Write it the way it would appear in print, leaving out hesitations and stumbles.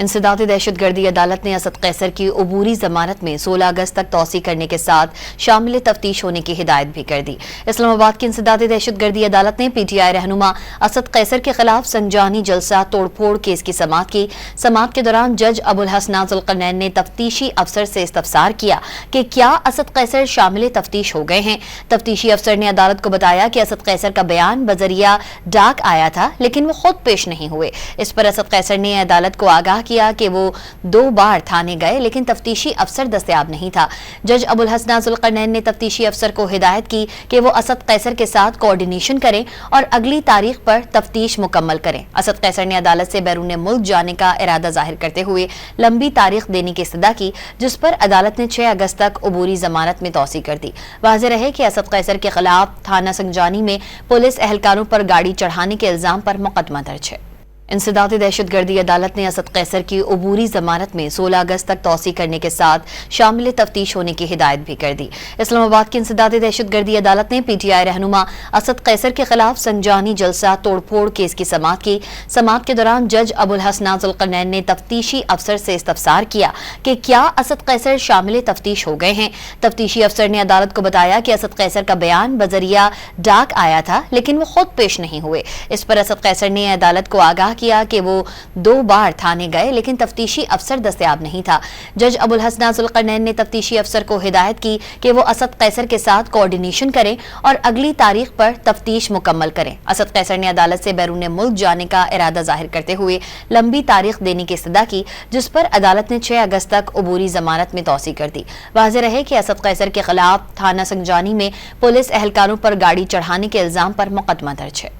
انسداد دہشت گردی عدالت نے اسد قیصر کی عبوری ضمانت میں 16 اگست تک توسیع کرنے کے ساتھ شامل تفتیش ہونے کی ہدایت بھی کر دی۔ اسلام آباد کی انسداد دہشت گردی عدالت نے پی ٹی آئی رہنما اسد قیصر کے خلاف سنجانی جلسہ توڑ پھوڑ کیس کی سماعت کی۔ سماعت کے دوران جج ابوالحسن ذوالقرنین نے تفتیشی افسر سے استفسار کیا کہ کیا اسد قیصر شامل تفتیش ہو گئے ہیں۔ تفتیشی افسر نے عدالت کو بتایا کہ اسد قیصر کا بیان بذریعہ ڈاک آیا تھا لیکن وہ خود پیش نہیں ہوئے۔ اس پر اسد قیصر نے عدالت کو آگاہ کیا کہ وہ 2 بار تھانے گئے لیکن تفتیشی افسر دستیاب نہیں تھا۔ جج ابوالحسن ذوالقرنین نے تفتیشی افسر کو ہدایت کی کہ وہ اسد قیصر کے ساتھ کوارڈینیشن کریں اور اگلی تاریخ پر تفتیش مکمل کریں۔ اسد قیصر نے عدالت سے بیرون ملک جانے کا ارادہ ظاہر کرتے ہوئے لمبی تاریخ دینے کی استدعا کی، جس پر عدالت نے 6 اگست تک عبوری ضمانت میں توسیع کر دی۔ واضح رہے کہ اسد قیصر کے خلاف تھانہ سنجانی میں پولیس اہلکاروں پر گاڑی چڑھانے کے الزام پر مقدمہ درج ہے۔ انسداد دہشت گردی عدالت نے اسد قیصر کی عبوری ضمانت میں 16 اگست تک توسیع کرنے کے ساتھ شامل تفتیش ہونے کی ہدایت بھی کر دی۔ اسلام آباد کی انسداد دہشت گردی عدالت نے پی ٹی آئی رہنما اسد قیصر کے خلاف سنجانی جلسہ توڑ پھوڑ کیس کی سماعت کی۔ سماعت کے دوران جج ابوالحسن ذوالقرنین نے تفتیشی افسر سے استفسار کیا کہ کیا اسد قیصر شامل تفتیش ہو گئے ہیں۔ تفتیشی افسر نے عدالت کو بتایا کہ اسد قیصر کا بیان بذریعہ ڈاک آیا تھا لیکن وہ خود پیش نہیں ہوئے۔ اس پر اسد قیصر نے عدالت کو آگاہ کیا کہ وہ 2 بار تھانے گئے لیکن تفتیشی افسر دستیاب نہیں تھا۔ جج ابوالحسن ذوالقرنین نے تفتیشی افسر کو ہدایت کی کہ وہ اسد قیصر کے ساتھ کوارڈینیشن کریں اور اگلی تاریخ پر تفتیش مکمل کریں۔ اسد قیصر نے عدالت سے بیرون ملک جانے کا ارادہ ظاہر کرتے ہوئے لمبی تاریخ دینے کی استدعا کی، جس پر عدالت نے 6 اگست تک عبوری ضمانت میں توسیع کر دی۔ واضح رہے کہ اسد قیصر کے خلاف تھانہ سنجانی میں پولیس اہلکاروں پر گاڑی چڑھانے کے الزام پر مقدمہ درج ہے۔